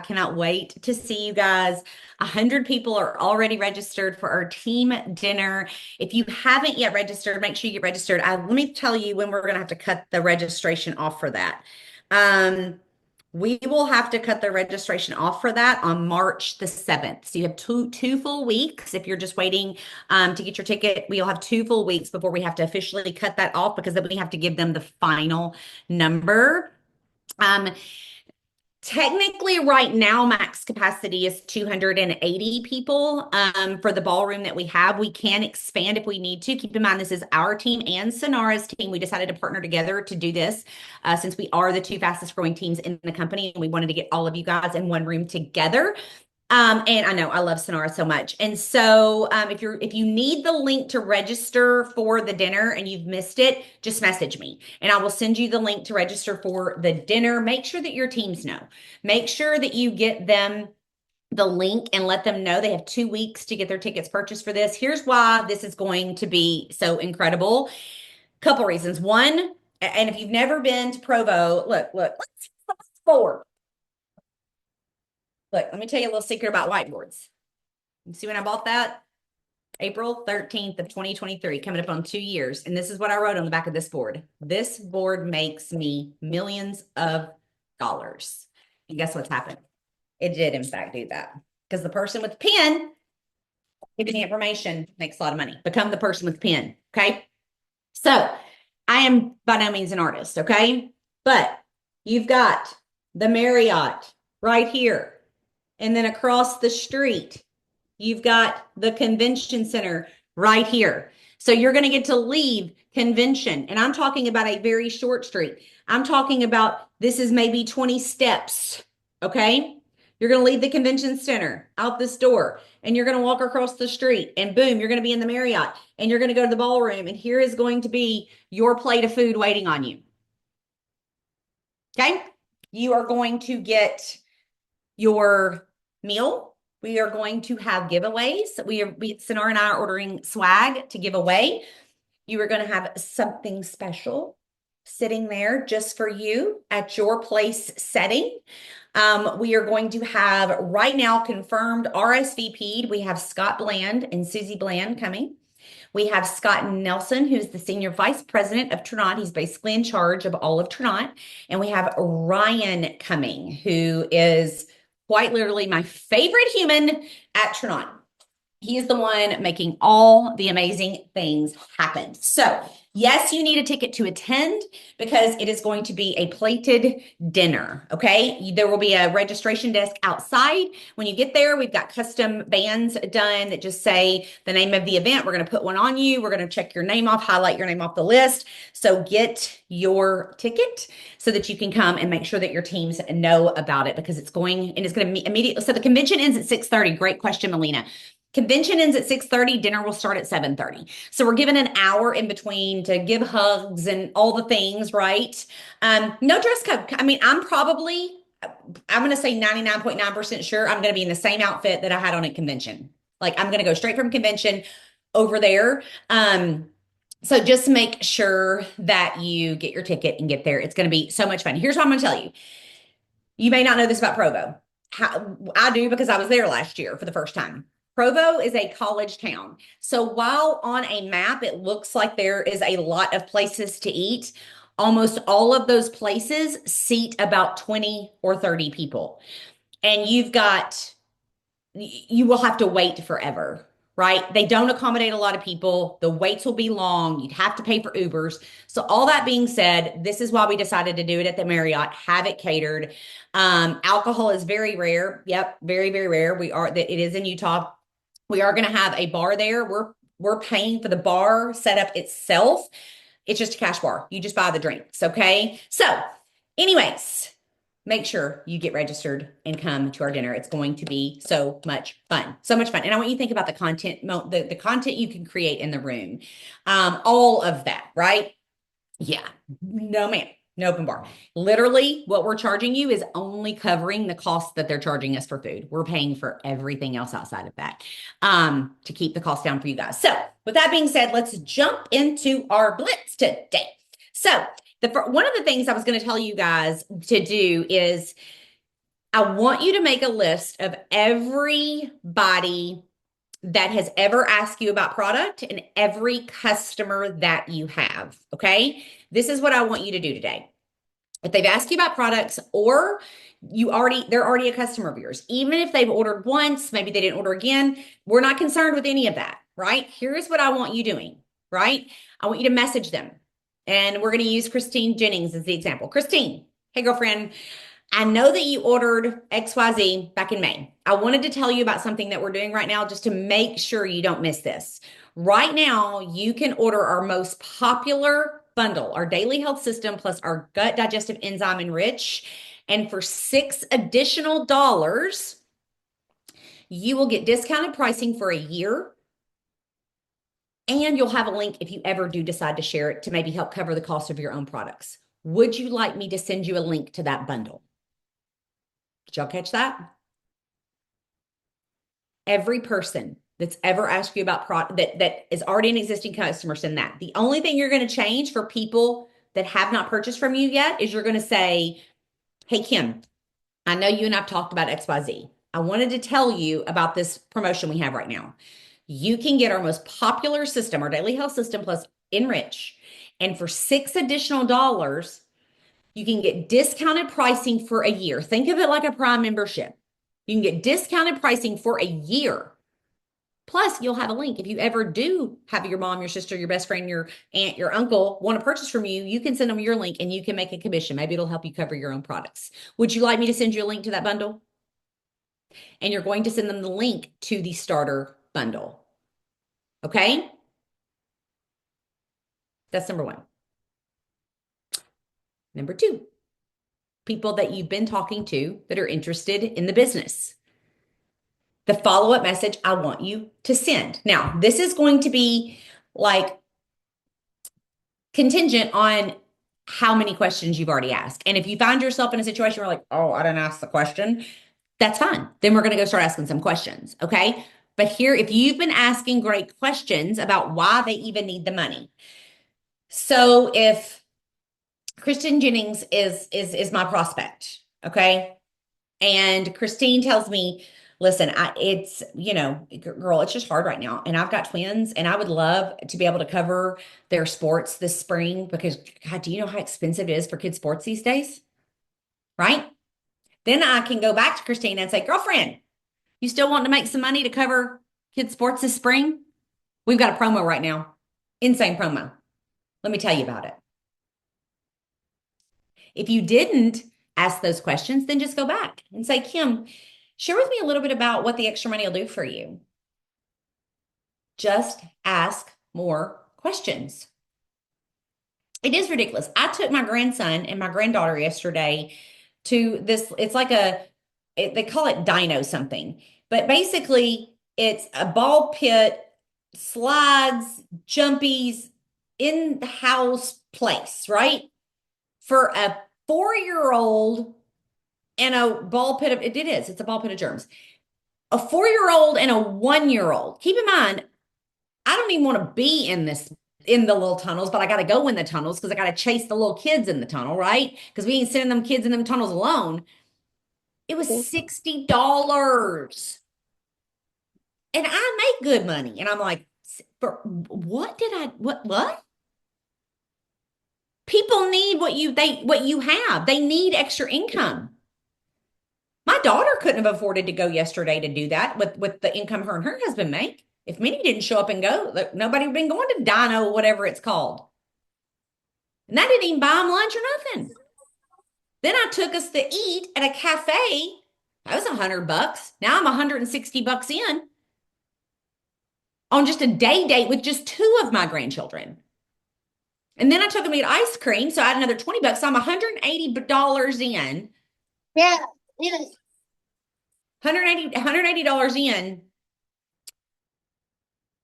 cannot wait to see you guys. 100 people are already registered for our team dinner. If you haven't yet registered, make sure you get registered. Let me tell you when we're going to have to cut the registration off for that. Um, we will have to cut the registration off for that on March the 7th. So you have two full weeks. If you're just waiting to get your ticket, we'll have 2 full weeks before we have to officially cut that off because then we have to give them the final number. Um, Technically, right now, max capacity is 280 people for the ballroom that we have. We can expand if we need to. Keep in mind, this is our team and Sonara's team. We decided to partner together to do this since we are the two fastest growing teams in the company. And we wanted to get all of you guys in one room together. And I know I love Sonora so much. And so if you need the link to register for the dinner and you've missed it, just message me and I will send you the link to register for the dinner. Make sure that your teams know. Make sure that you get them the link and let them know they have 2 weeks to get their tickets purchased for this. Here's why this is going to be so incredible. Couple reasons. One, and if you've never been to Provo, look, let's forward. Look, let me tell you a little secret about whiteboards. You see when I bought that? April 13th of 2023, coming up on 2 years. And this is what I wrote on the back of this board. This board makes me millions of dollars. And guess what's happened? It did, in fact, do that. Because the person with the pen, giving the information, makes a lot of money. Become the person with the pen, okay? So I am by no means an artist, okay? But you've got the Marriott right here. And then across the street, you've got the convention center right here. So you're going to get to leave convention. And I'm talking about a very short street. I'm talking about this is maybe 20 steps. Okay. You're going to leave the convention center out this door and you're going to walk across the street and boom, you're going to be in the Marriott and you're going to go to the ballroom. And here is going to be your plate of food waiting on you. Okay. You are going to get your meal. We are going to have giveaways. Sonara and I are ordering swag to give away. You are going to have something special sitting there just for you at your place setting. We are going to have right now confirmed RSVP'd. We have Scott Bland and Susie Bland coming. We have Scott Nelson, who's the Senior Vice President of Trinot. He's basically in charge of all of Trinot. And we have Ryan coming, who is quite literally my favorite human at Trinot. He is the one making all the amazing things happen. So yes, you need a ticket to attend because it is going to be a plated dinner, okay? There will be a registration desk outside. When you get there, we've got custom bands done that just say the name of the event. We're going to put one on you. We're going to check your name off, highlight your name off the list. So get your ticket so that you can come and make sure that your teams know about it because it's going to be immediately. So the convention ends at 6:30. Great question, Melina. Convention ends at 6:30. Dinner will start at 7:30. So we're given an hour in between to give hugs and all the things, right? No dress code. I mean, I'm going to say 99.9% sure I'm going to be in the same outfit that I had on at convention. Like I'm going to go straight from convention over there. So just make sure that you get your ticket and get there. It's going to be so much fun. Here's what I'm going to tell you. You may not know this about Provo. I do because I was there last year for the first time. Provo is a college town. So while on a map, it looks like there is a lot of places to eat, almost all of those places seat about 20 or 30 people. And you will have to wait forever, right? They don't accommodate a lot of people. The waits will be long. You'd have to pay for Ubers. So all that being said, this is why we decided to do it at the Marriott, have it catered. Alcohol is very rare. Yep. Very, very rare. It is in Utah. We are going to have a bar there. We're paying for the bar setup itself. It's just a cash bar. You just buy the drinks. Okay. So anyways, make sure you get registered and come to our dinner. It's going to be so much fun. So much fun. And I want you to think about the content, the content you can create in the room. All of that, right? Yeah. No, ma'am. No open bar. Literally, what we're charging you is only covering the cost that they're charging us for food. We're paying for everything else outside of that to keep the cost down for you guys. So with that being said, let's jump into our Blitz today. So one of the things I was going to tell you guys to do is I want you to make a list of everybody that has ever asked you about product and every customer that you have. Okay. This is what I want you to do today. If they've asked you about products or they're already a customer of yours, even if they've ordered once, maybe they didn't order again, we're not concerned with any of that, right? Here's what I want you doing, right? I want you to message them. And we're going to use Christine Jennings as the example. Christine, hey girlfriend, I know that you ordered XYZ back in May. I wanted to tell you about something that we're doing right now just to make sure you don't miss this. Right now, you can order our most popular bundle, our daily health system plus our gut digestive enzyme enrich. And for $6 additional, you will get discounted pricing for a year. And you'll have a link if you ever do decide to share it to maybe help cover the cost of your own products. Would you like me to send you a link to that bundle? Did y'all catch that? Every person that's ever asked you about product that is already an existing customer, send that. The only thing you're going to change for people that have not purchased from you yet is you're going to say, hey, Kim, I know you and I've talked about XYZ. I wanted to tell you about this promotion we have right now. You can get our most popular system, our daily health system plus Enrich. And for $6 additional, you can get discounted pricing for a year. Think of it like a Prime membership. You can get discounted pricing for a year. Plus, you'll have a link. If you ever do have your mom, your sister, your best friend, your aunt, your uncle want to purchase from you, you can send them your link and you can make a commission. Maybe it'll help you cover your own products. Would you like me to send you a link to that bundle? And you're going to send them the link to the starter bundle. Okay? That's number one. Number two, people that you've been talking to that are interested in the business. The follow-up message I want you to send. Now, this is going to be like contingent on how many questions you've already asked. And if you find yourself in a situation where like, oh, I didn't ask the question, that's fine. Then we're going to go start asking some questions. Okay. But here, if you've been asking great questions about why they even need the money. So if Kristen Jennings is my prospect, okay? And Christine tells me, listen, it's, girl, it's just hard right now. And I've got twins and I would love to be able to cover their sports this spring because, God, do you know how expensive it is for kids' sports these days? Right? Then I can go back to Christine and say, girlfriend, you still want to make some money to cover kids' sports this spring? We've got a promo right now. Insane promo. Let me tell you about it. If you didn't ask those questions, then just go back and say, Kim, share with me a little bit about what the extra money will do for you. Just ask more questions. It is ridiculous. I took my grandson and my granddaughter yesterday to this. It's like they call it dino something, but basically it's a ball pit, slides, jumpies, in the house place, right? For a 4-year-old and a ball pit of it's a ball pit of germs. A 4-year-old and a 1-year-old. Keep in mind, I don't even want to be in the little tunnels, but I got to go in the tunnels because I got to chase the little kids in the tunnel, right? Because we ain't sending them kids in them tunnels alone. It was $60. And I make good money. And I'm like, for what? People need what you have. They need extra income. My daughter couldn't have afforded to go yesterday to do that with the income her and her husband make. If Minnie didn't show up and go, nobody would have been going to Dino, whatever it's called. And that didn't even buy them lunch or nothing. Then I took us to eat at a cafe. That was $100. Now I'm $160 in on just a day date with just 2 of my grandchildren. And then I took them to get ice cream. So I had another $20. So I'm $180 in. Yeah, it is. $180 in.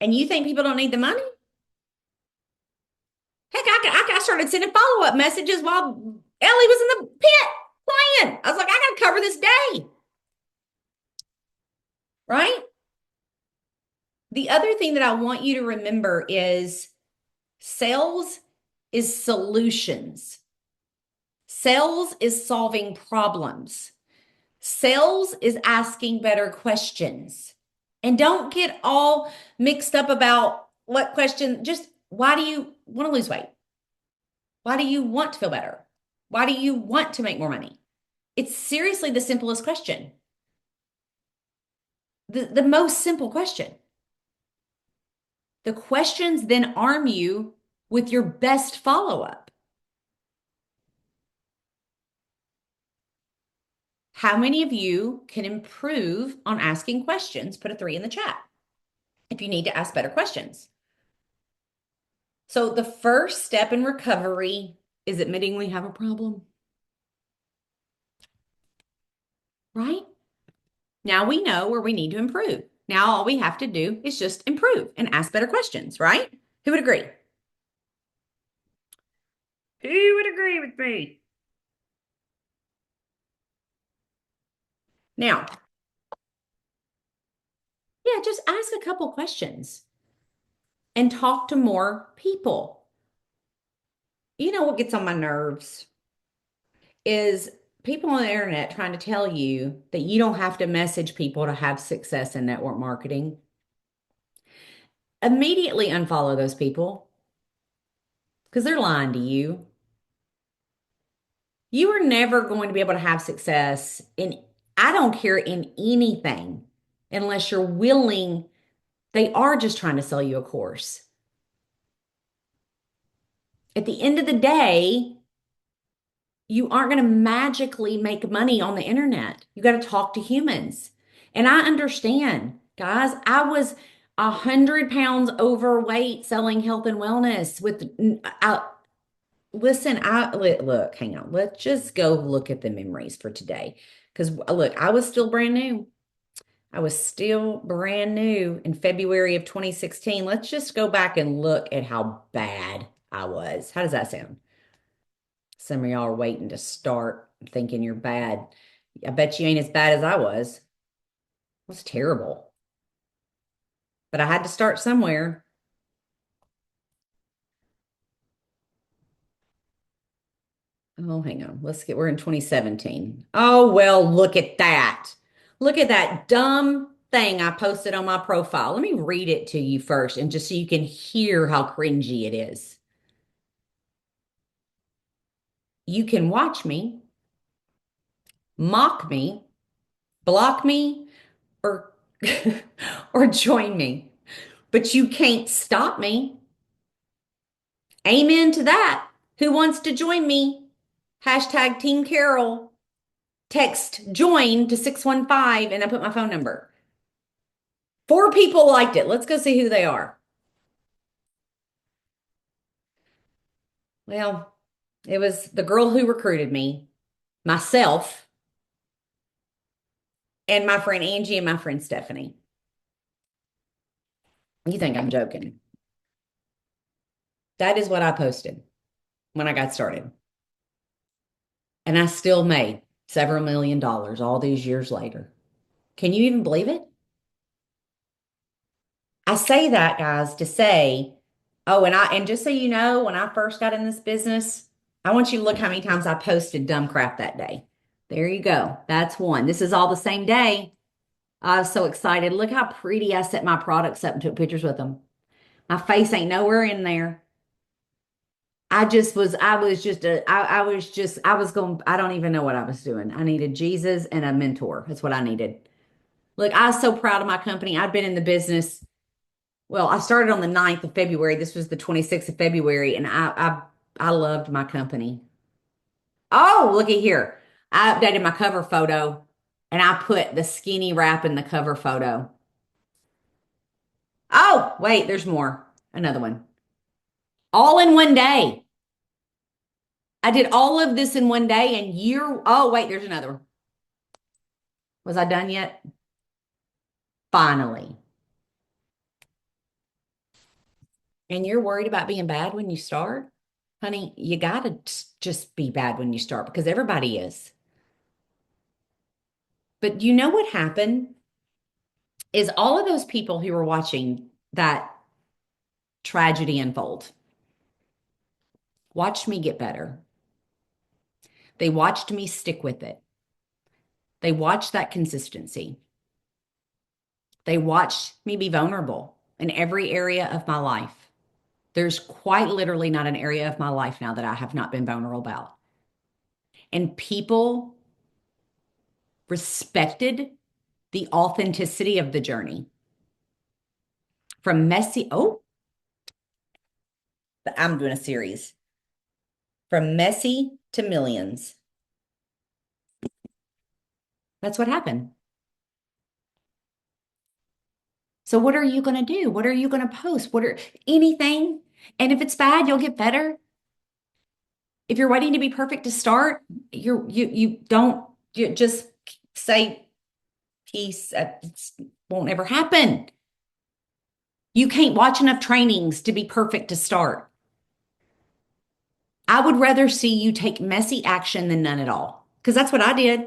And you think people don't need the money? Heck, I started sending follow-up messages while Ellie was in the pit playing. I was like, I got to cover this day. Right? The other thing that I want you to remember is sales is solutions. Sales is solving problems. Sales is asking better questions. And don't get all mixed up about what question, just why do you want to lose weight? Why do you want to feel better? Why do you want to make more money? It's seriously the simplest question, the most simple question. The questions then arm you with your best follow up. How many of you can improve on asking questions? Put a 3 in the chat if you need to ask better questions. So, the first step in recovery is admitting we have a problem, right? Now we know where we need to improve. Now all we have to do is just improve and ask better questions, right? Who would agree? Who would agree with me? Now, yeah, just ask a couple questions and talk to more people. You know what gets on my nerves is people on the internet trying to tell you that you don't have to message people to have success in network marketing. Immediately unfollow those people because they're lying to you. You are never going to be able to have success in, I don't care, in anything unless you're willing. They are just trying to sell you a course. At the end of the day, you aren't going to magically make money on the internet. You got to talk to humans. And I understand, guys, I was 100 pounds overweight selling health and wellness with, listen, look, hang on. Let's just go look at the memories for today. Because look, I was still brand new. I was still brand new in February of 2016. Let's just go back and look at how bad I was. How does that sound? Some of y'all are waiting to start thinking you're bad. I bet you ain't as bad as I was. It was terrible. But I had to start somewhere. Oh, hang on. We're in 2017. Oh, well, look at that. Look at that dumb thing I posted on my profile. Let me read it to you first, and just so you can hear how cringy it is. You can watch me, mock me, block me, or or join me, but you can't stop me. Amen to that. Who wants to join me? Hashtag Team Carol. Text join to 615 and I put my phone number. 4 people liked it. Let's go see who they are. Well, it was the girl who recruited me, myself, and my friend Angie and my friend Stephanie. You think I'm joking? That is what I posted when I got started. And I still made several $1 million all these years later. Can you even believe it? I say that, guys, to say, oh, and just so you know, when I first got in this business, I want you to look how many times I posted dumb crap that day. There you go. That's one. This is all the same day. I was so excited. Look how pretty I set my products up and took pictures with them. My face ain't nowhere in there. I was going, I don't even know what I was doing. I needed Jesus and a mentor. That's what I needed. Look, I was so proud of my company. I'd been in the business. Well, I started on the 9th of February. This was the 26th of February, and I loved my company. Oh, looky here. I updated my cover photo and I put the skinny wrap in the cover photo. Oh, wait, there's more. Another one. All in one day. I did all of this in one day and oh, wait, there's another one. Was I done yet? Finally. And you're worried about being bad when you start? Honey, you got to just be bad when you start because everybody is. But you know what happened is all of those people who were watching that tragedy unfold watched me get better. They watched me stick with it. They watch that consistency. They watch me be vulnerable in every area of my life. There's quite literally not an area of my life now that I have not been vulnerable about. And people respected the authenticity of the journey. From messy, oh, I'm doing a series. From messy to millions. That's what happened. So what are you going to do? What are you going to post? What are anything? And if it's bad, you'll get better. If you're waiting to be perfect to start, you don't you just say peace. It won't ever happen. You can't watch enough trainings to be perfect to start. I would rather see you take messy action than none at all, because that's what I did.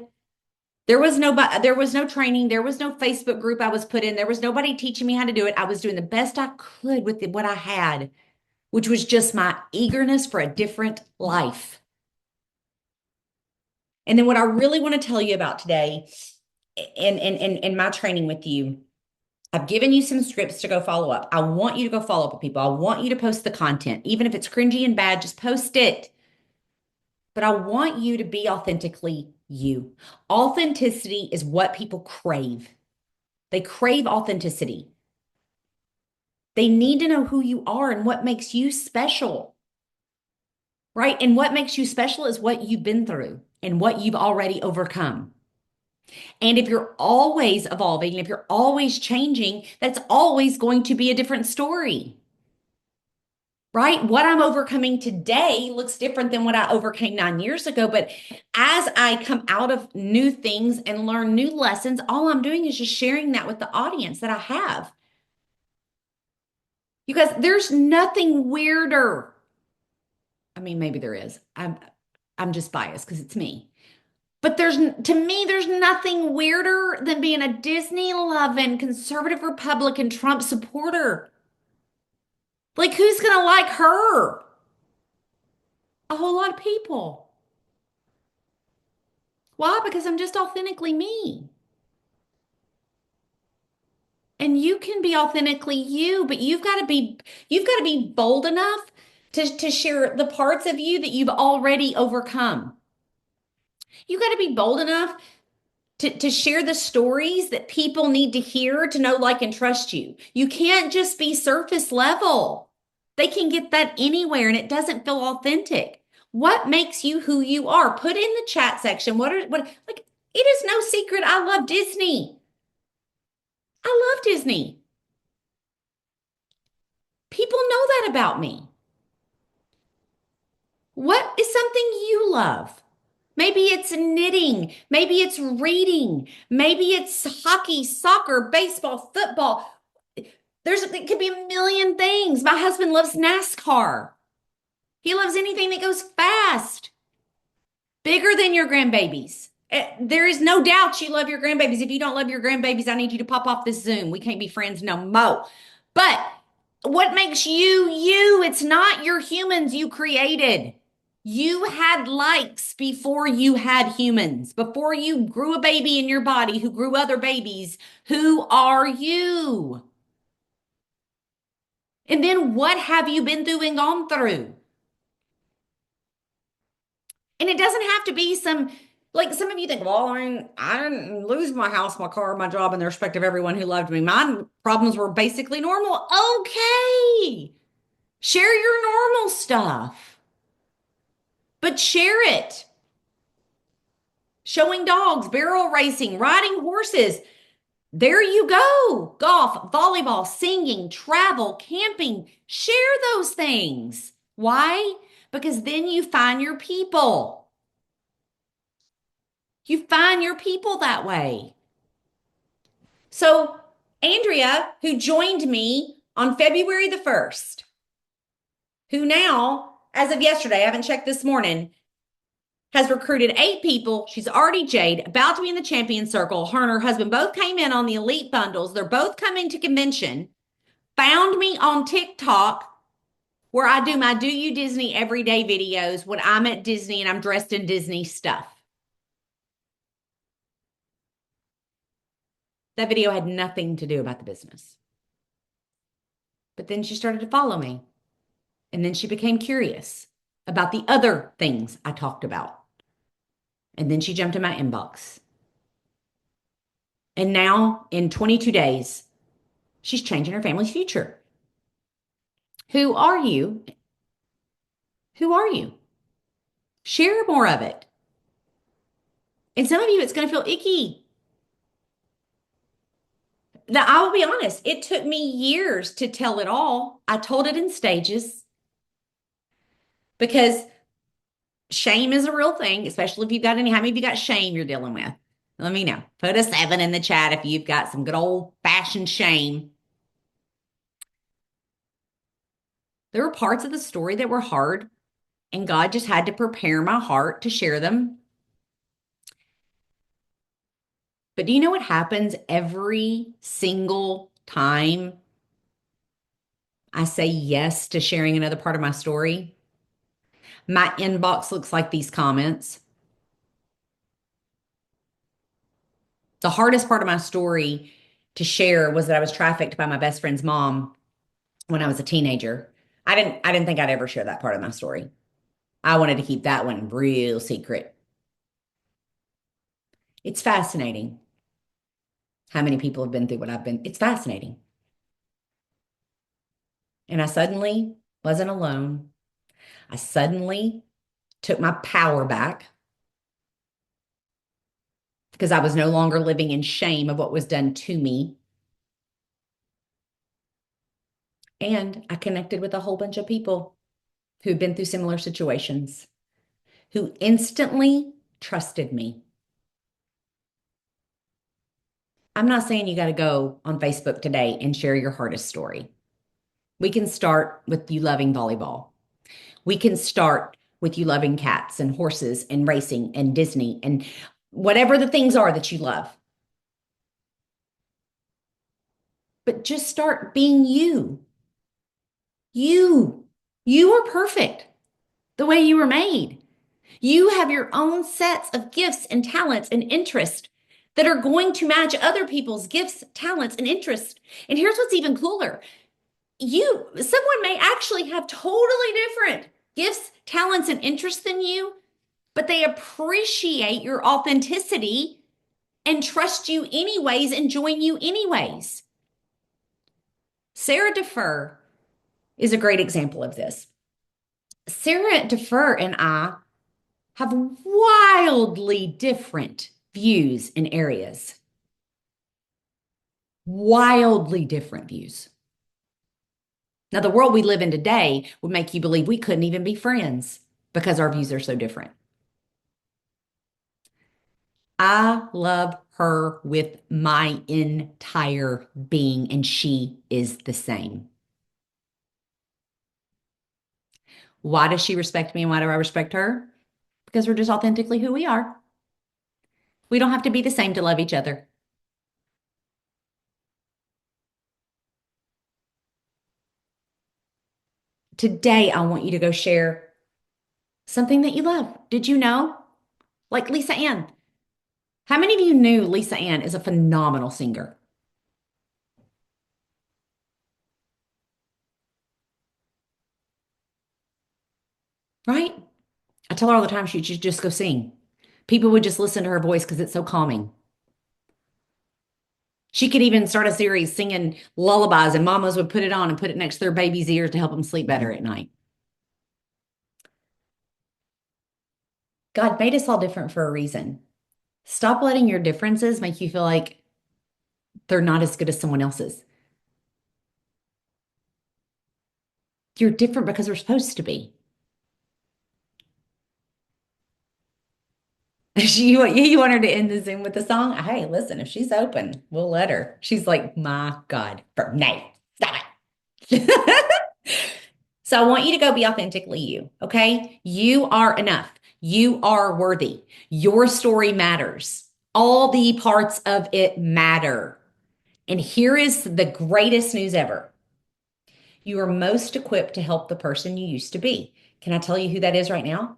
There was no training, there was no Facebook group I was put in, there was nobody teaching me how to do it. I was doing the best I could with what I had, which was just my eagerness for a different life. And then what I really want to tell you about today in my training with you, I've given you some scripts to go follow up. I want you to go follow up with people. I want you to post the content. Even if it's cringy and bad, just post it. But I want you to be authentically you. Authenticity is what people crave. They crave authenticity. They need to know who you are and what makes you special, right? And what makes you special is what you've been through and what you've already overcome. And if you're always evolving, if you're always changing, that's always going to be a different story, right? What I'm overcoming today looks different than what I overcame 9 years ago. But as I come out of new things and learn new lessons, all I'm doing is just sharing that with the audience that I have. You guys, there's nothing weirder. I mean, maybe there is. I'm just biased because it's me. But to me, there's nothing weirder than being a Disney loving conservative Republican Trump supporter. Like, who's going to like her? A whole lot of people. Why? Because I'm just authentically me. And you can be authentically you, but you've got to be bold enough to share the parts of you that you've already overcome. You got to be bold enough to share the stories that people need to hear to know, like, and trust you. You can't just be surface level. They can get that anywhere and it doesn't feel authentic. What makes you who you are? Put in the chat section. Like, it is no secret. I love Disney. I love Disney. People know that about me. What is something you love? Maybe it's knitting. Maybe it's reading. Maybe it's hockey, soccer, baseball, football. It could be a million things. My husband loves NASCAR. He loves anything that goes fast, bigger than your grandbabies. There is no doubt you love your grandbabies. If you don't love your grandbabies, I need you to pop off this Zoom. We can't be friends no more. But what makes you you? It's not your humans you created. You had likes before you had humans, before you grew a baby in your body who grew other babies. Who are you? And then what have you been through and gone through? And it doesn't have to be like some of you think, well, I didn't lose my house, my car, my job in the respect of everyone who loved me. My problems were basically normal. Okay. Share your normal stuff, but share it. Showing dogs, barrel racing, riding horses. There you go. Golf, volleyball, singing, travel, camping. Share those things. Why? Because then you find your people. You find your people that way. So, Andrea, who joined me on February the 1st, who now, as of yesterday, I haven't checked this morning, has recruited 8 people. She's already Jade, about to be in the champion circle. Her and her husband both came in on the elite bundles. They're both coming to convention. Found me on TikTok where I do my Do You Disney everyday videos when I'm at Disney and I'm dressed in Disney stuff. That video had nothing to do about the business. But then she started to follow me. And then she became curious about the other things I talked about. And then she jumped in my inbox. And now, in 22 days, she's changing her family's future. Who are you? Who are you? Share more of it. And some of you, it's going to feel icky. Now, I will be honest, it took me years to tell it all. I told it in stages because shame is a real thing, especially if you've got how many of you got shame you're dealing with? Let me know. Put a 7 in the chat if you've got some good old fashioned shame. There were parts of the story that were hard, and God just had to prepare my heart to share them. But do you know what happens every single time I say yes to sharing another part of my story? My inbox looks like these comments. The hardest part of my story to share was that I was trafficked by my best friend's mom when I was a teenager. I didn't think I'd ever share that part of my story. I wanted to keep that one real secret. It's fascinating how many people have been through what I've been. It's fascinating. And I suddenly wasn't alone. I suddenly took my power back because I was no longer living in shame of what was done to me. And I connected with a whole bunch of people who'd been through similar situations, who instantly trusted me. I'm not saying you got to go on Facebook today and share your hardest story. We can start with you loving volleyball. We can start with you loving cats and horses and racing and Disney and whatever the things are that you love. But just start being you. You. You are perfect the way you were made. You have your own sets of gifts and talents and interests that are going to match other people's gifts, talents, and interests. And here's what's even cooler. Someone may actually have totally different gifts, talents, and interests than you, but they appreciate your authenticity and trust you anyways and join you anyways. Sarah Defer is a great example of this. Sarah Defer and I have wildly different views in areas. Wildly different views. Now, the world we live in today would make you believe we couldn't even be friends because our views are so different. I love her with my entire being, and she is the same. Why does she respect me and why do I respect her? Because we're just authentically who we are. We don't have to be the same to love each other. Today, I want you to go share something that you love. Did you know? Like Lisa Ann. How many of you knew Lisa Ann is a phenomenal singer? Right? I tell her all the time she should just go sing. People would just listen to her voice because it's so calming. She could even start a series singing lullabies, and mamas would put it on and put it next to their baby's ears to help them sleep better at night. God made us all different for a reason. Stop letting your differences make you feel like they're not as good as someone else's. You're different because we're supposed to be. You want her to end the Zoom with the song? Hey, listen, if she's open, we'll let her. She's like, my God, no, stop it. So I want you to go be authentically you, okay? You are enough. You are worthy. Your story matters. All the parts of it matter. And here is the greatest news ever. You are most equipped to help the person you used to be. Can I tell you who that is right now?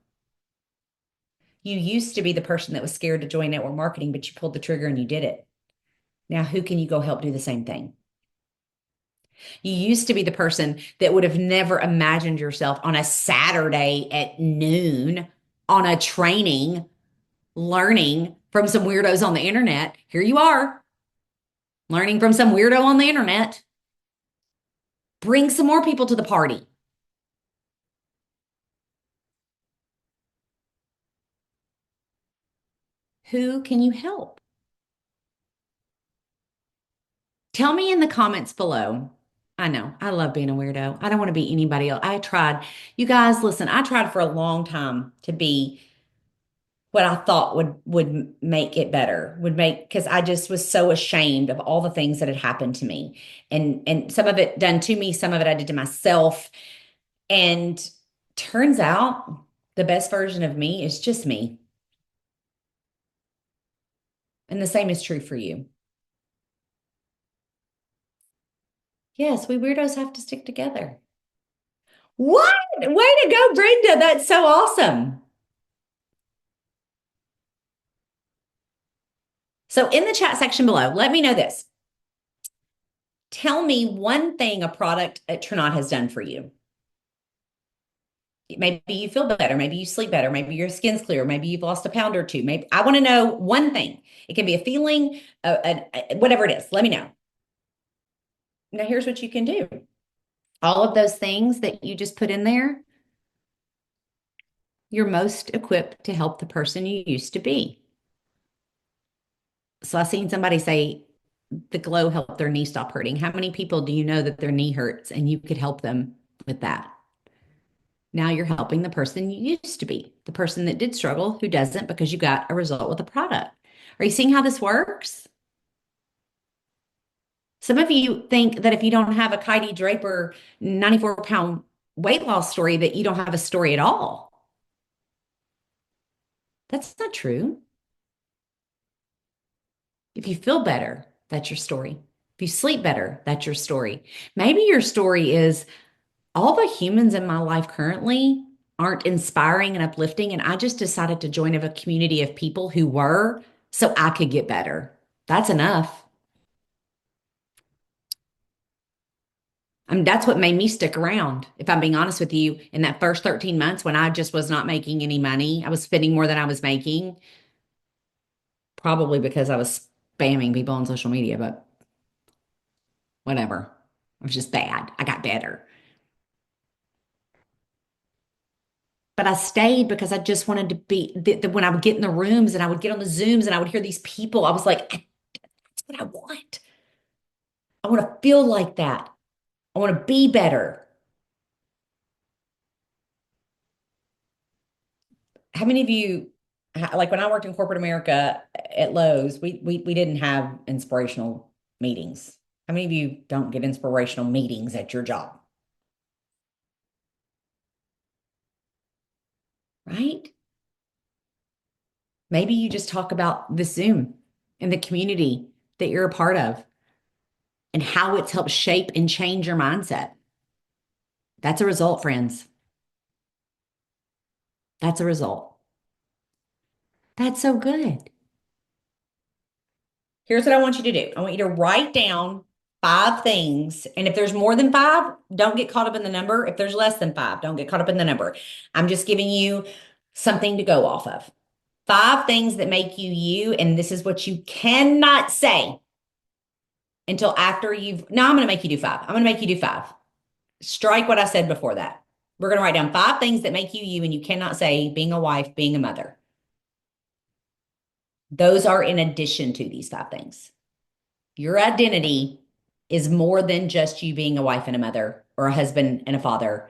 You used to be the person that was scared to join network marketing, but you pulled the trigger and you did it. Now, who can you go help do the same thing? You used to be the person that would have never imagined yourself on a Saturday at noon on a training, learning from some weirdos on the internet. Here you are, learning from some weirdo on the internet. Bring some more people to the party. Who can you help? Tell me in the comments below. I know, I love being a weirdo. I don't want to be anybody else. I tried. You guys, listen, I tried for a long time to be what I thought would make it better, would make because I just was so ashamed of all the things that had happened to me. And some of it done to me, some of it I did to myself. And turns out the best version of me is just me. And the same is true for you. Yes, we weirdos have to stick together. What? Way to go, Brenda. That's so awesome. So in the chat section below, let me know this. Tell me one thing a product at Trinot has done for you. Maybe you feel better. Maybe you sleep better. Maybe your skin's clear. Maybe you've lost a pound or two. Maybe I want to know one thing. It can be a feeling, whatever it is. Let me know. Now, here's what you can do. All of those things that you just put in there, you're most equipped to help the person you used to be. So I seen somebody say the glow helped their knee stop hurting. How many people do you know that their knee hurts and you could help them with that? Now you're helping the person you used to be, the person that did struggle, who doesn't because you got a result with a product. Are you seeing how this works? Some of you think that if you don't have a Heidi Draper 94-pound weight loss story, that you don't have a story at all. That's not true. If you feel better, that's your story. If you sleep better, that's your story. Maybe your story is all the humans in my life currently aren't inspiring and uplifting, and I just decided to join a community of people who were so I could get better. That's enough. I mean, that's what made me stick around. If I'm being honest with you, in that first 13 months when I just was not making any money, I was spending more than I was making, probably because I was spamming people on social media, but whatever. It was just bad. I got better. But I stayed because I just wanted to be when I would get in the rooms and I would get on the Zooms and I would hear these people, I was like, that's what I want. I want to feel like that. I want to be better. How many of you, like when I worked in corporate America at Lowe's, we didn't have inspirational meetings. How many of you don't get inspirational meetings at your job? Right? Maybe you just talk about the Zoom and the community that you're a part of and how it's helped shape and change your mindset. That's a result, friends. That's a result. That's so good. Here's what I want you to do. I want you to write down 5 things. And if there's more than 5, don't get caught up in the number. If there's less than 5, don't get caught up in the number. I'm just giving you something to go off of. 5 things that make you you. And this is what you cannot say until after now I'm going to make you do 5. I'm going to make you do 5. Strike what I said before that. We're going to write down 5 things that make you you, and you cannot say being a wife, being a mother. Those are in addition to these 5 things. Your identity is more than just you being a wife and a mother or a husband and a father.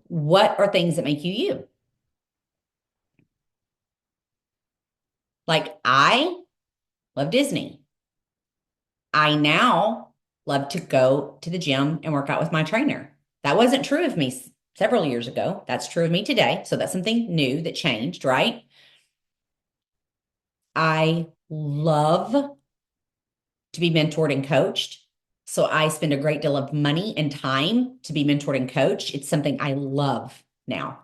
What are things that make you you? Like I love Disney. I now love to go to the gym and work out with my trainer. That wasn't true of me several years ago. That's true of me today. So that's something new that changed, right? I love to be mentored and coached. So I spend a great deal of money and time to be mentored and coached. It's something I love now.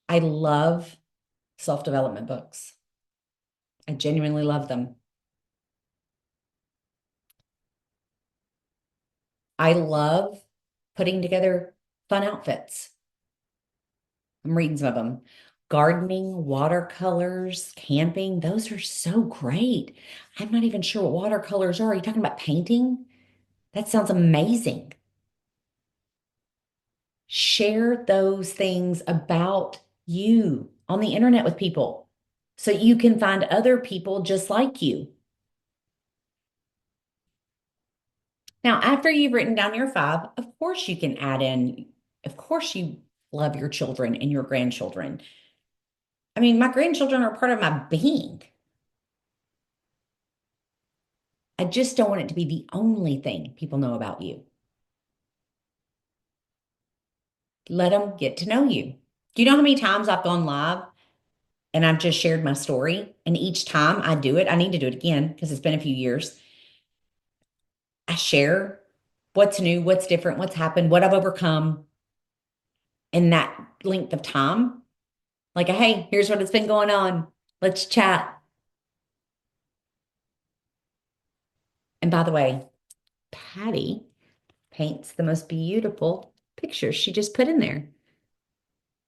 I love self-development books. I genuinely love them. I love putting together fun outfits. I'm reading some of them. Gardening, watercolors, camping, those are so great. I'm not even sure what watercolors are. Are you talking about painting? That sounds amazing. Share those things about you on the internet with people so you can find other people just like you. Now, after you've written down your five, of course you can add in, of course you love your children and your grandchildren. I mean, my grandchildren are part of my being. I just don't want it to be the only thing people know about you. Let them get to know you. Do you know how many times I've gone live and I've just shared my story? And each time I do it, I need to do it again because it's been a few years. I share what's new, what's different, what's happened, what I've overcome in that length of time. Like, hey, here's what has been going on. Let's chat. And by the way, Patty paints the most beautiful pictures she just put in there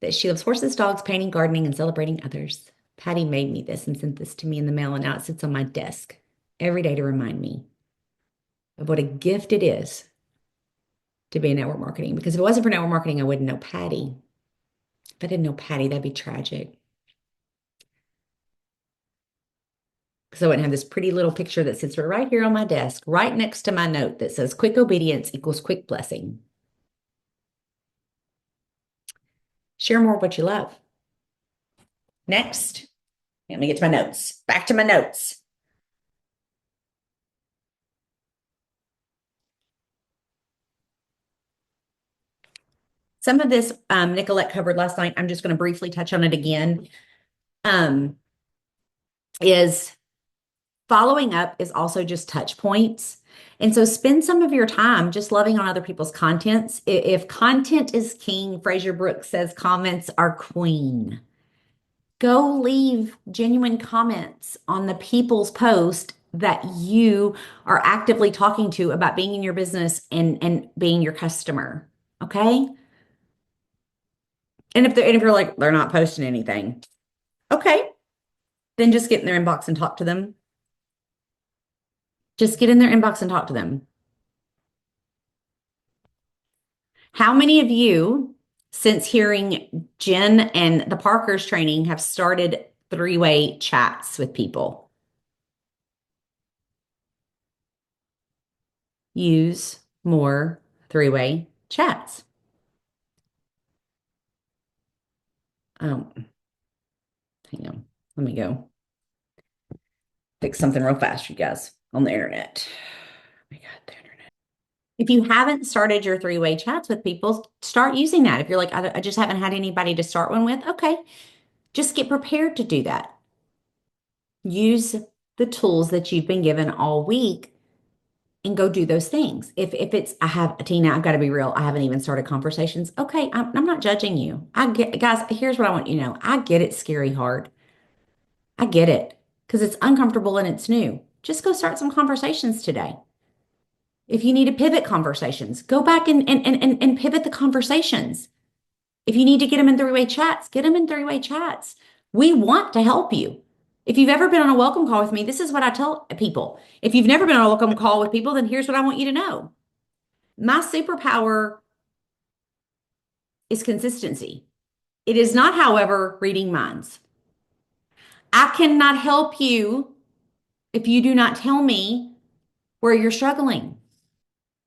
that she loves horses, dogs, painting, gardening, and celebrating others. Patty made me this and sent this to me in the mail, and now it sits on my desk every day to remind me of what a gift it is to be in network marketing. Because if it wasn't for network marketing, I wouldn't know Patty. If I didn't know Patty, that'd be tragic. Because I wouldn't have this pretty little picture that sits right here on my desk, right next to my note that says quick obedience equals quick blessing. Share more of what you love. Next, let me get to my notes. Back to my notes. Some of this Nicolette covered last night. I'm just going to briefly touch on it again. Is following up is also just touch points. And so spend some of your time just loving on other people's contents. If content is king, Fraser Brooks says comments are queen. Go leave genuine comments on the people's post that you are actively talking to about being in your business and being your customer. Okay? And if you're like, they're not posting anything, okay, then just get in their inbox and talk to them. Just get in their inbox and talk to them. How many of you, since hearing Jen and the Parkers training, have started three-way chats with people? Use more three-way chats. Oh, hang on. Let me go fix something real fast, you guys, on the internet. Oh my God, the internet. If you haven't started your three-way chats with people, start using that. If you're like, I just haven't had anybody to start one with, okay, just get prepared to do that. Use the tools that you've been given all week and go do those things. If it's, Tina, I've got to be real. I haven't even started conversations. Okay, I'm not judging you. I get, guys, here's what I want you to know. I get it's scary hard. I get it because it's uncomfortable and it's new. Just go start some conversations today. If you need to pivot conversations, go back and pivot the conversations. If you need to get them in three-way chats, get them in three-way chats. We want to help you. If you've ever been on a welcome call with me, this is what I tell people. If you've never been on a welcome call with people, then here's what I want you to know. My superpower is consistency. It is not, however, reading minds. I cannot help you if you do not tell me where you're struggling.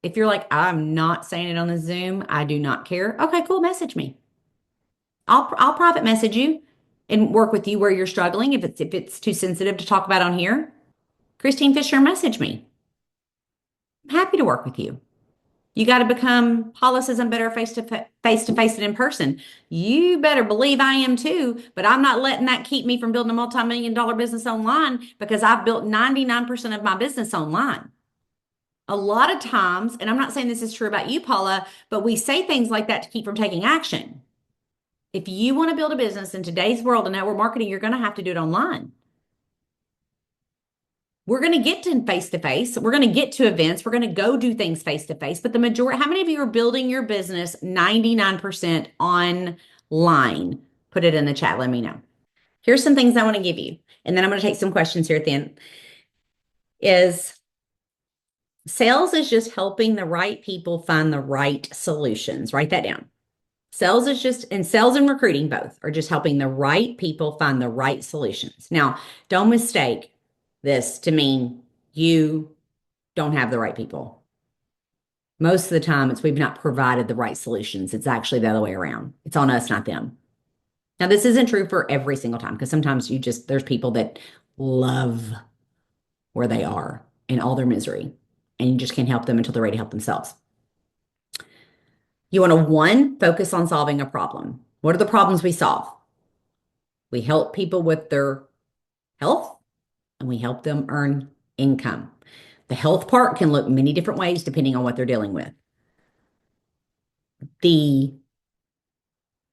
If you're like, I'm not saying it on the Zoom, I do not care. Okay, cool, message me. I'll private message you and work with you where you're struggling. If it's too sensitive to talk about on here, Christine Fisher, message me. I'm happy to work with you. You got to become, Paula says I'm better face to face than in person. You better believe I am too, but I'm not letting that keep me from building a multi-million-dollar business online because I've built 99% of my business online. A lot of times, and I'm not saying this is true about you, Paula, but we say things like that to keep from taking action. If you want to build a business in today's world of network marketing, you're going to have to do it online. We're going to get to face to face. We're going to get to events. We're going to go do things face to face. But the majority, how many of you are building your business 99% online? Put it in the chat. Let me know. Here's some things I want to give you. And then I'm going to take some questions here at the end. Is sales is just helping the right people find the right solutions. Write that down. Sales is just, and sales and recruiting both are just helping the right people find the right solutions. Now, don't mistake this to mean you don't have the right people. Most of the time, it's we've not provided the right solutions. It's actually the other way around. It's on us, not them. Now, this isn't true for every single time because sometimes there's people that love where they are in all their misery, and you just can't help them until they're ready to help themselves. You want to, one, focus on solving a problem. What are the problems we solve? We help people with their health and we help them earn income. The health part can look many different ways depending on what they're dealing with. The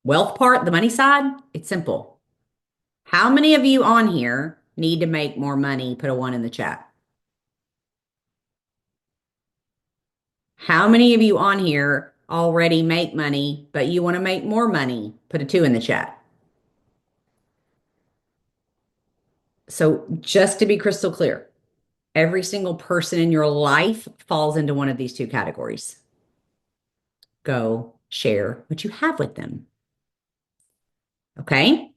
wealth part, the money side, it's simple. How many of you on here need to make more money? Put a one in the chat. How many of you on here already make money, but you want to make more money? Put a two in the chat. So just to be crystal clear, every single person in your life falls into one of these two categories. Go share what you have with them. Okay?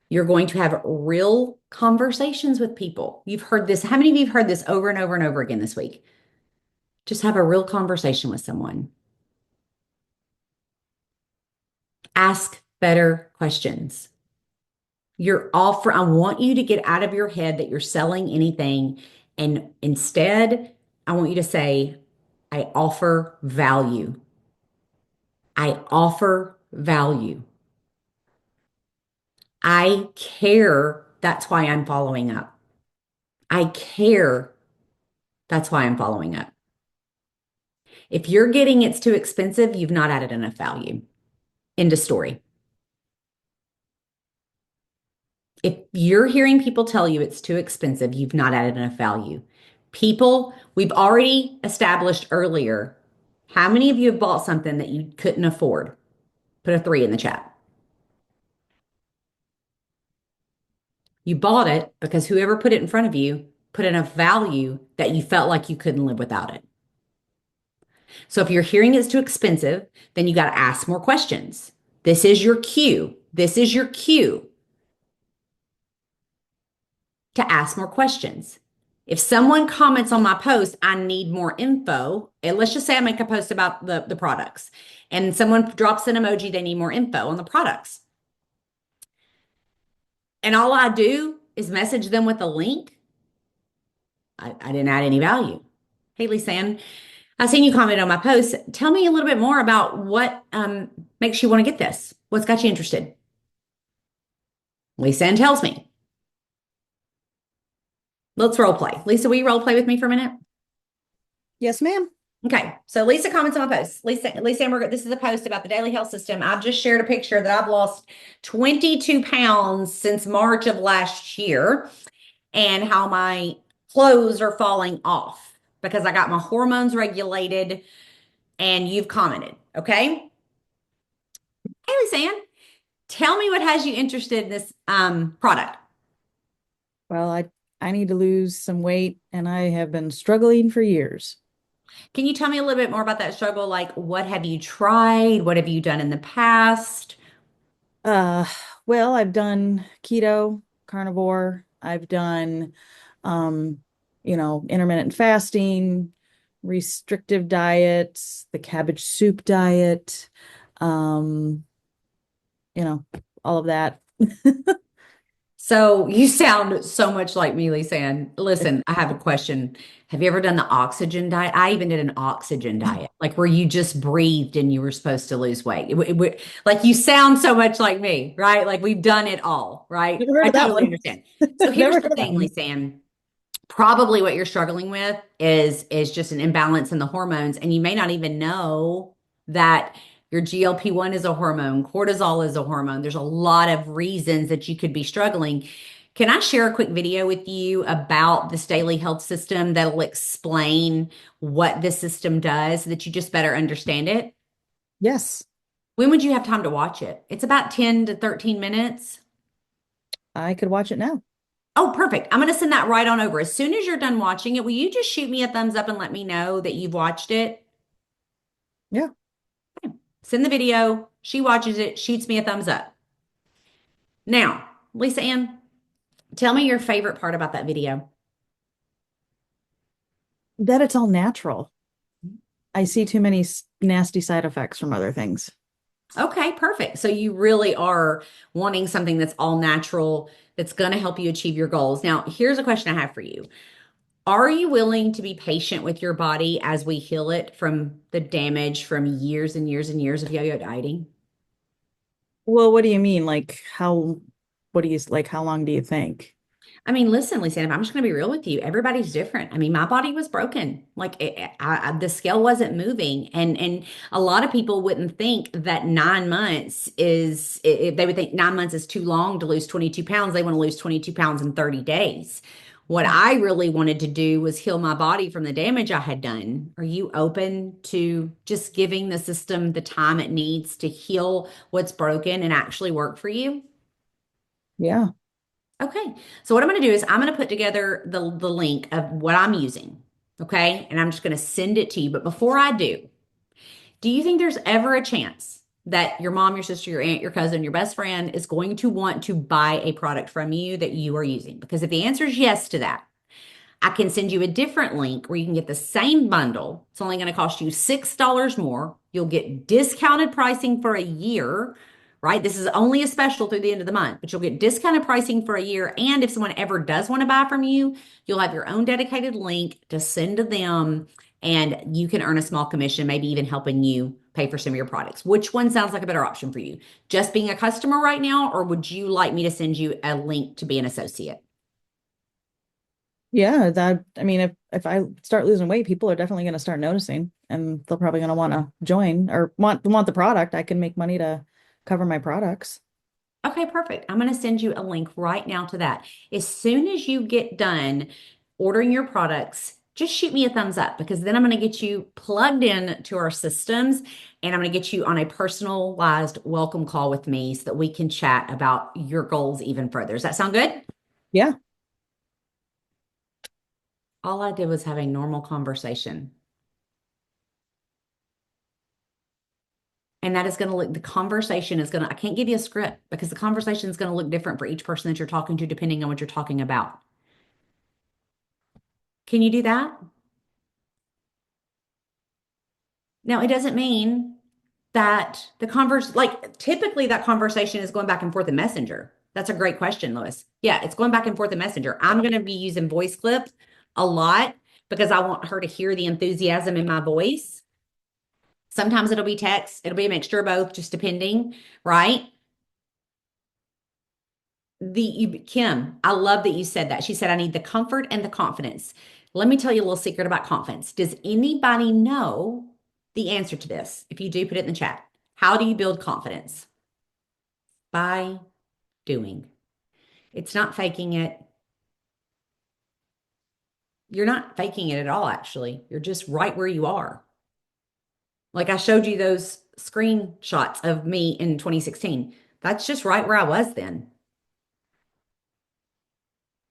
You're going to have real conversations with people. You've heard this. How many of you have heard this over and over and over again this week? Just have a real conversation with someone. Ask better questions. I want you to get out of your head that you're selling anything. And instead, I want you to say, I offer value. I offer value. I care. That's why I'm following up. I care. That's why I'm following up. If you're getting it's too expensive, you've not added enough value. End of story. If you're hearing people tell you it's too expensive, you've not added enough value. People, we've already established earlier, how many of you have bought something that you couldn't afford? Put a three in the chat. You bought it because whoever put it in front of you put enough value that you felt like you couldn't live without it. So if you're hearing it's too expensive, then you got to ask more questions. This is your cue. This is your cue to ask more questions. If someone comments on my post, I need more info. And let's just say I make a post about the products and someone drops an emoji, they need more info on the products. And all I do is message them with a link. I didn't add any value. Hey, Lisanne, I seen you comment on my post. Tell me a little bit more about what makes you want to get this. What's got you interested? Lisanne tells me. Let's role play. Lisa, will you role play with me for a minute? Yes, ma'am. Okay, so Lisa comments on my post. Lisa, this is a post about the daily health system. I've just shared a picture that I've lost 22 pounds since March of last year and how my clothes are falling off because I got my hormones regulated and you've commented, okay? Hey, Lisanne, tell me what has you interested in this product. Well, I need to lose some weight and I have been struggling for years. Can you tell me a little bit more about that struggle? Like, what have you tried? What have you done in the past? Uh, well, I've done keto, carnivore. I've done, intermittent fasting, restrictive diets, the cabbage soup diet, um, all of that. So you sound so much like me, Lisanne. Listen, I have a question. Have you ever done the oxygen diet? I even did an oxygen diet, like where you just breathed and you were supposed to lose weight. Like you sound so much like me, right? Like we've done it all, right? Never heard I of that totally one. understand. So here's Never the heard of that thing, one. Lisanne. Probably what you're struggling with is just an imbalance in the hormones, and you may not even know that Your GLP-1 is a hormone, cortisol is a hormone. There's a lot of reasons that you could be struggling. Can I share a quick video with you about this daily health system that'll explain what this system does so that you just better understand it? Yes, When would you have time to watch it? It's about 10 to 13 minutes. I could watch it now. Oh, perfect. I'm going to send that right on over. As soon as you're done watching it, will you just shoot me a thumbs up and let me know that you've watched it? Yeah. Send the video. She watches it, shoots me a thumbs up. Now, Lisa Ann, tell me your favorite part about that video. That it's all natural. I see too many nasty side effects from other things. Okay, perfect. So you really are wanting something that's all natural, that's going to help you achieve your goals. Now, here's a question I have for you. Are you willing to be patient with your body as we heal it from the damage from years and years and years of yo-yo dieting? Well, what do you mean? What do you like? How long do you think? I mean, listen, Lisa, I'm just going to be real with you. Everybody's different. I mean, my body was broken. Like the scale wasn't moving, and a lot of people wouldn't think that 9 months is. If they would think 9 months is too long to lose 22 pounds. They want to lose 22 pounds in 30 days. What I really wanted to do was heal my body from the damage I had done. Are you open to just giving the system the time it needs to heal what's broken and actually work for you? Yeah. Okay. So what I'm going to do is I'm going to put together the link of what I'm using. Okay. And I'm just going to send it to you. But before I do you think there's ever a chance that your mom, your sister, your aunt, your cousin, your best friend is going to want to buy a product from you that you are using? Because if the answer is yes to that, I can send you a different link where you can get the same bundle. It's only going to cost you $6 more. You'll get discounted pricing for a year, right? This is only a special through the end of the month, but you'll get discounted pricing for a year. And if someone ever does want to buy from you, you'll have your own dedicated link to send to them, and you can earn a small commission, maybe even helping you pay for some of your products. Which one sounds like a better option for you? Just being a customer right now, or would you like me to send you a link to be an associate? Yeah, I mean, if I start losing weight, people are definitely going to start noticing, and they're probably going to want to join or want the product. I can make money to cover my products. Okay, perfect. I'm going to send you a link right now to that. As soon as you get done ordering your products, just shoot me a thumbs up because then I'm going to get you plugged in to our systems and I'm going to get you on a personalized welcome call with me so that we can chat about your goals even further. Does that sound good? Yeah. All I did was have a normal conversation. And that is going to look, the conversation is going to, I can't give you a script because the conversation is going to look different for each person that you're talking to, depending on what you're talking about. Can you do that? Now, it doesn't mean that like typically that conversation is going back and forth in Messenger. That's a great question, Lois. Yeah, it's going back and forth in Messenger. I'm going to be using voice clips a lot because I want her to hear the enthusiasm in my voice. Sometimes it'll be text, it'll be a mixture of both, just depending, right? Kim, I love that you said that. She said, I need the comfort and the confidence. Let me tell you a little secret about confidence. Does anybody know the answer to this? If you do, put it in the chat. How do you build confidence? By doing. It's not faking it. You're not faking it at all, actually. You're just right where you are. Like I showed you those screenshots of me in 2016. That's just right where I was then.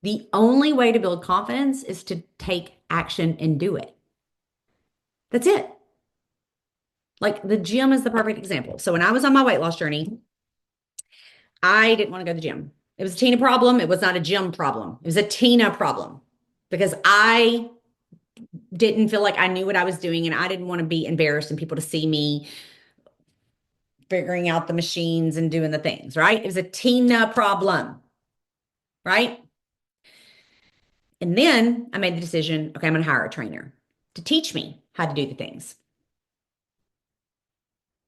The only way to build confidence is to take action and do it. That's it. Like the gym is the perfect example. So when I was on my weight loss journey, I didn't want to go to the gym. It was a Tina problem. It was not a gym problem. It was a Tina problem because I didn't feel like I knew what I was doing and I didn't want to be embarrassed and people to see me figuring out the machines and doing the things, right? It was a Tina problem, right? And then I made the decision, okay, I'm going to hire a trainer to teach me how to do the things.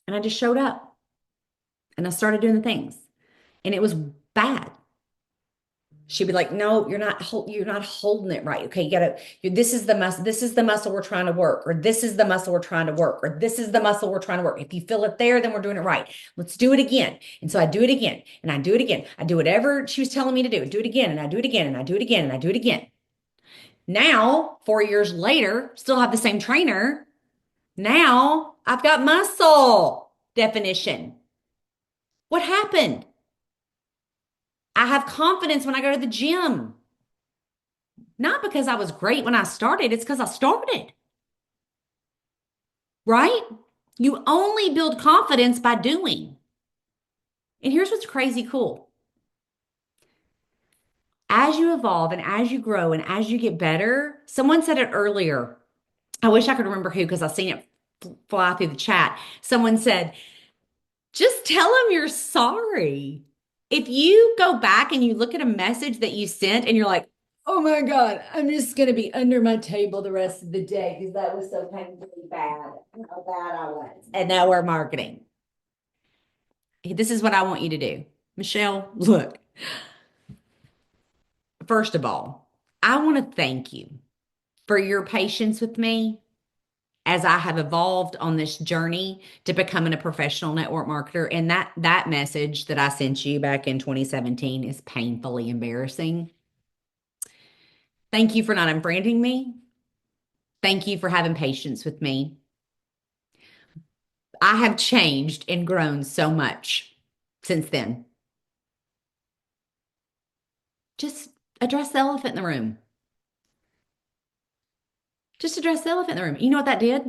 And I just showed up and I started doing the things and it was bad. She'd be like, no, you're not holding it right. Okay, this is the muscle we're trying to work, or this is the muscle we're trying to work, or this is the muscle we're trying to work. If you feel it there, then we're doing it right. Let's do it again. And so I do it again, and I do it again. I do whatever she was telling me to do it again, and I do it again, and I do it again, and I do it again. Now, 4 years later, still have the same trainer. Now I've got muscle definition. What happened? I have confidence when I go to the gym. Not because I was great when I started, it's because I started. Right? You only build confidence by doing. And here's what's crazy cool. As you evolve and as you grow and as you get better, someone said it earlier. I wish I could remember who because I've seen it fly through the chat. Someone said, just tell them you're sorry. If you go back and you look at a message that you sent and you're like, oh my God, I'm just going to be under my table the rest of the day because that was so painfully bad. How bad I was. And now we're marketing. This is what I want you to do. Michelle, look, first of all, I want to thank you for your patience with me as I have evolved on this journey to becoming a professional network marketer. And that message that I sent you back in 2017 is painfully embarrassing. Thank you for not unfriending me. Thank you for having patience with me. I have changed and grown so much since then. Just address the elephant in the room. Just address the elephant in the room. You know what that did?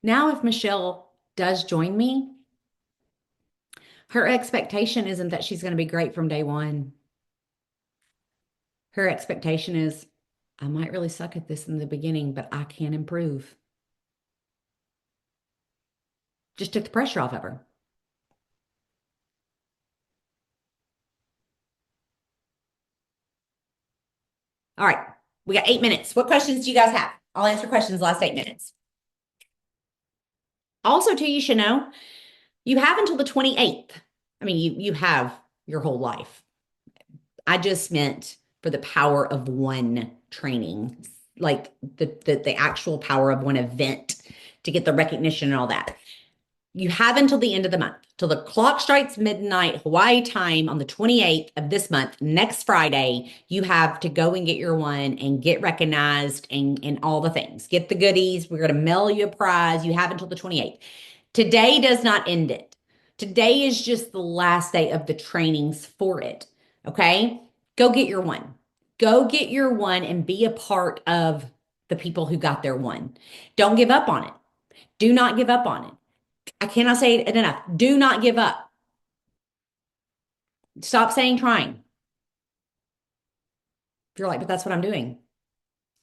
Now, if Michelle does join me, her expectation isn't that she's going to be great from day one. Her expectation is, I might really suck at this in the beginning, but I can improve. Just took the pressure off of her. All right, we got 8 minutes. What questions do you guys have? I'll answer questions the last 8 minutes. Also, too, you should know, you have until the 28th. I mean, you have your whole life. I just meant for the power of one training, like the actual power of one event to get the recognition and all that. You have until the end of the month, till the clock strikes midnight Hawaii time on the 28th of this month, next Friday. You have to go and get your one and get recognized and all the things. Get the goodies. We're going to mail you a prize. You have until the 28th. Today does not end it. Today is just the last day of the trainings for it. Okay? Go get your one. Go get your one and be a part of the people who got their one. Don't give up on it. Do not give up on it. I cannot say it enough. Do not give up. Stop saying trying. If you're like, but that's what I'm doing.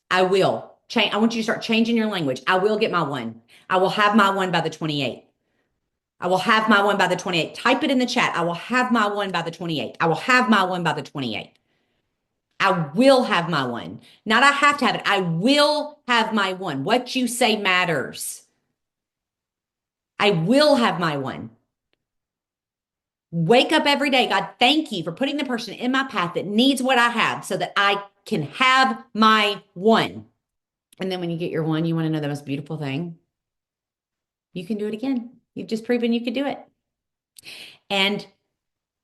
I will change. I want you to start changing your language. I will get my one. I will have my one by the 28th. I will have my one by the 28th. Type it in the chat. I will have my one by the 28th. I will have my one by the 28th. I will have my one. Not I have to have it. I will have my one. What you say matters. I will have my one. Wake up every day. God, thank you for putting the person in my path that needs what I have so that I can have my one. And then when you get your one, you want to know the most beautiful thing? You can do it again. You've just proven you could do it. And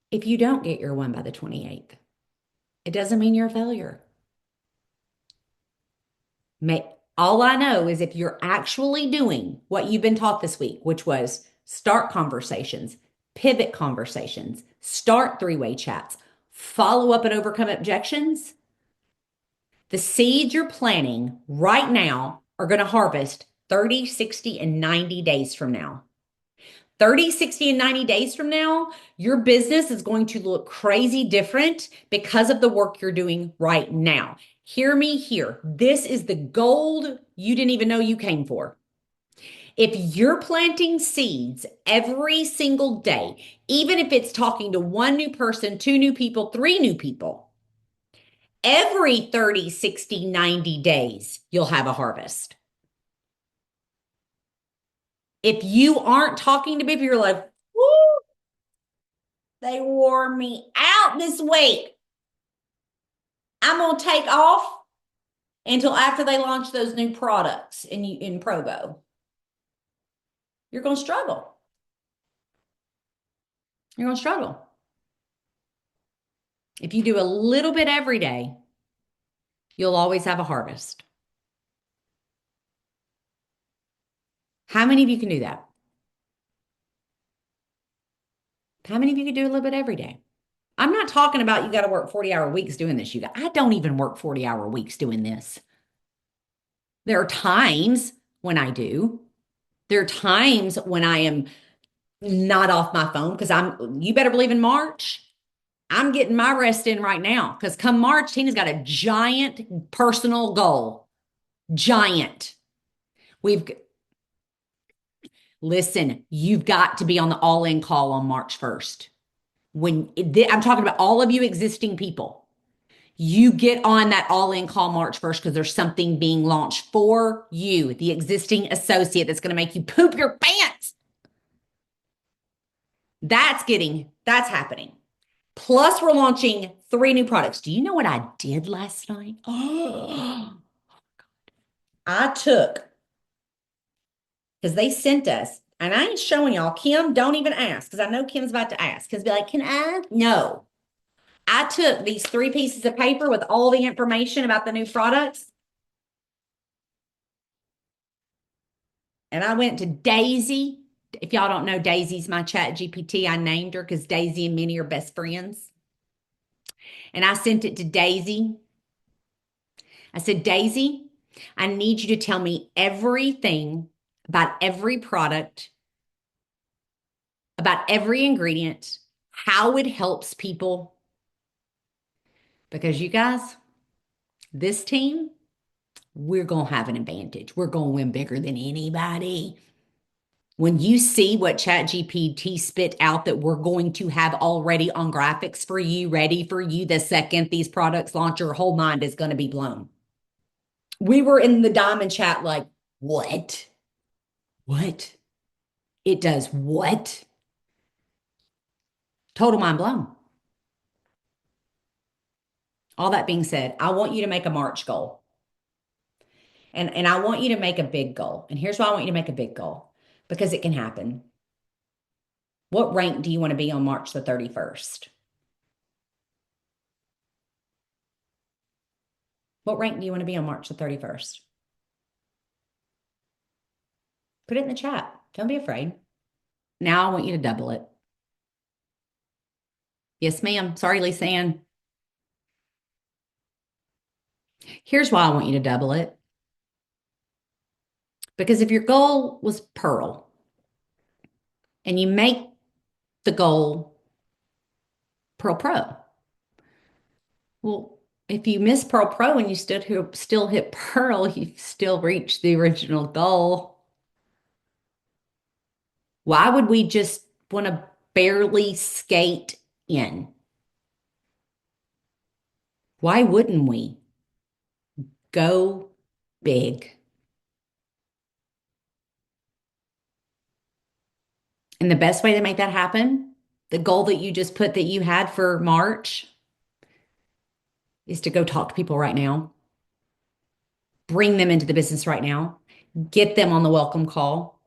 if you don't get your one by the 28th, it doesn't mean you're a failure. All I know is if you're actually doing what you've been taught this week, which was start conversations, pivot conversations, start three-way chats, follow up and overcome objections, the seeds you're planting right now are going to harvest 30, 60, and 90 days from now. 30, 60, and 90 days from now, your business is going to look crazy different because of the work you're doing right now. Hear me here. This is the gold you didn't even know you came for. If you're planting seeds every single day, even if it's talking to one new person, two new people, three new people, every 30, 60, 90 days, you'll have a harvest. If you aren't talking to people, you're like, woo, they wore me out this week. I'm going to take off until after they launch those new products in Provo. You're going to struggle. You're going to struggle. If you do a little bit every day, you'll always have a harvest. How many of you can do that? How many of you can do a little bit every day? I'm not talking about you got to work 40-hour weeks doing this. I don't even work 40-hour weeks doing this. There are times when I do. There are times when I am not off my phone because you better believe in March, I'm getting my rest in right now because come March, Tina's got a giant personal goal. Giant. Listen, you've got to be on the all-in call on March 1st. I'm talking about all of you existing people. You get on that all-in call March 1st because there's something being launched for you, the existing associate that's going to make you poop your pants. That's happening. Plus, we're launching 3 new products. Do you know what I did last night? Oh, I took, because they sent us, and I ain't showing y'all. Kim, don't even ask, because I know Kim's about to ask. Because be like, can I? No. I took these 3 pieces of paper with all the information about the new products. And I went to Daisy. If y'all don't know, Daisy's my chat GPT. I named her because Daisy and Minnie are best friends. And I sent it to Daisy. I said, Daisy, I need you to tell me everything about every product, about every ingredient, how it helps people. Because you guys, this team, we're going to have an advantage. We're going to win bigger than anybody. When you see what ChatGPT spit out that we're going to have already on graphics for you, ready for you, the second these products launch, your whole mind is going to be blown. We were in the diamond chat like, what? What? It does what? Total mind blown. All that being said, I want you to make a March goal. And I want you to make a big goal. And here's why I want you to make a big goal. Because it can happen. What rank do you want to be on March the 31st? What rank do you want to be on March the 31st? Put it in the chat. Don't be afraid. Now I want you to double it. Yes, ma'am. Sorry, Lisa Ann. Here's why I want you to double it. Because if your goal was Pearl and you make the goal Pearl Pro, well, if you miss Pearl Pro and you still hit Pearl, you've still reached the original goal. Why would we just want to barely skate in? Why wouldn't we go big? And the best way to make that happen, the goal that you just put that you had for March, is to go talk to people right now. Bring them into the business right now. Get them on the welcome call.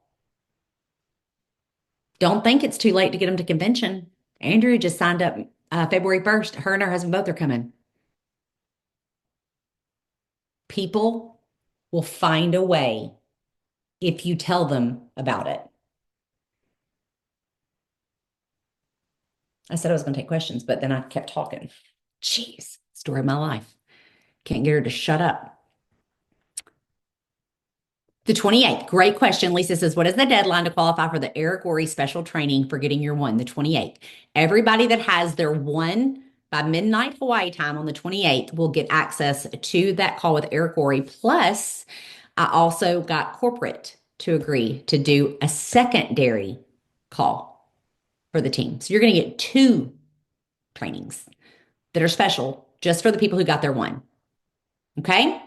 Don't think it's too late to get them to convention. Andrea just signed up February 1st. Her and her husband both are coming. People will find a way if you tell them about it. I said I was going to take questions, but then I kept talking. Jeez, story of my life. Can't get her to shut up. The 28th, great question. Lisa says, what is the deadline to qualify for the Eric Worre special training for getting your 1? The 28th. Everybody that has their 1 by midnight Hawaii time on the 28th will get access to that call with Eric Worre. Plus, I also got corporate to agree to do a secondary call for the team. So you're going to get 2 trainings that are special just for the people who got their 1. Okay?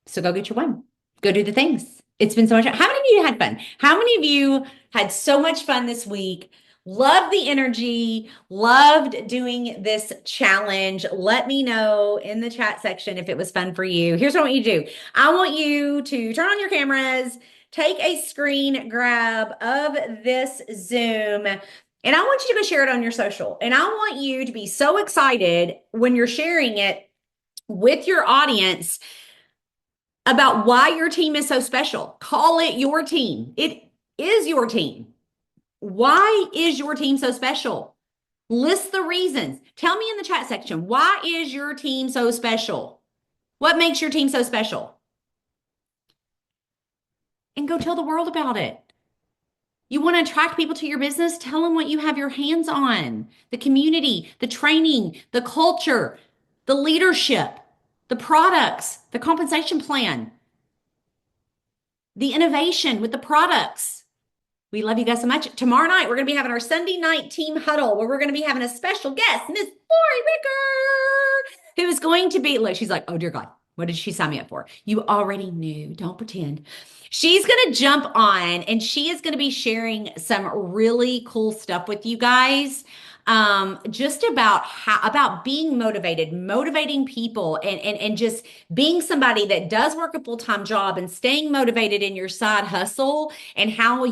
So go get your 1. Go do the things. It's been so much. How many of you had fun? How many of you had so much fun this week Love the energy. Loved doing this challenge. Let me know in the chat section if it was fun for you. Here's what I want you to do. I want you to turn on your cameras, take a screen grab of this Zoom, and I want you to go share it on your social. And I want you to be so excited when you're sharing it with your audience about why your team is so special. Call it your team. It is your team. Why is your team so special? List the reasons. Tell me in the chat section, why is your team so special? What makes your team so special? And go tell the world about it. You want to attract people to your business? Tell them what you have your hands on. The community, the training, the culture, the leadership, the products, the compensation plan, the innovation with the products. We love you guys so much. Tomorrow night, we're going to be having our Sunday night team huddle where we're going to be having a special guest, Miss Lori Ricker, who is going to be, look, she's like, oh dear God, what did she sign me up for? You already knew. Don't pretend. She's going to jump on and she is going to be sharing some really cool stuff with you guys. Just about being motivated, motivating people and just being somebody that does work a full-time job and staying motivated in your side hustle and how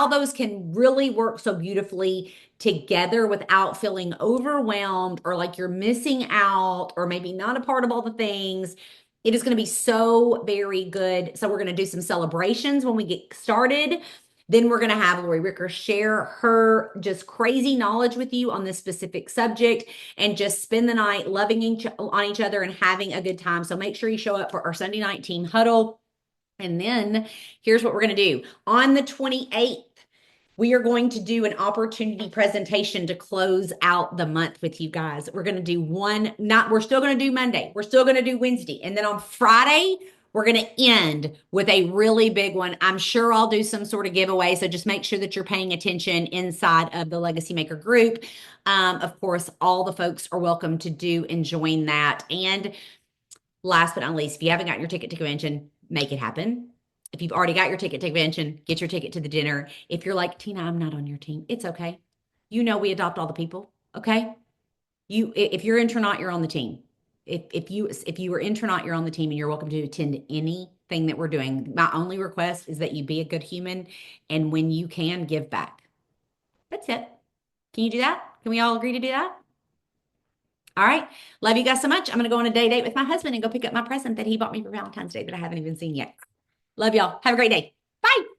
those can really work so beautifully together without feeling overwhelmed or like you're missing out or maybe not a part of all the things. It is going to be so very good. So we're going to do some celebrations when we get started. Then we're going to have Lori Ricker share her just crazy knowledge with you on this specific subject and just spend the night loving on each other and having a good time. So make sure you show up for our Sunday night team huddle. And then here's what we're going to do. On the 28th, we are going to do an opportunity presentation to close out the month with you guys. We're going to do we're still going to do Monday. We're still going to do Wednesday. And then on Friday, we're going to end with a really big one. I'm sure I'll do some sort of giveaway. So just make sure that you're paying attention inside of the Legacy Maker group. Of course, all the folks are welcome to do and join that. And last but not least, if you haven't got your ticket to convention, make it happen. If you've already got your ticket to convention, get your ticket to the dinner. If you're like, Tina, I'm not on your team, it's okay. You know we adopt all the people, okay? If you're intronaut, you're on the team. If you are intronaut, you're on the team and you're welcome to attend anything that we're doing. My only request is that you be a good human and when you can, give back. That's it. Can you do that? Can we all agree to do that? All right. Love you guys so much. I'm going to go on a date with my husband and go pick up my present that he bought me for Valentine's Day that I haven't even seen yet. Love y'all. Have a great day. Bye.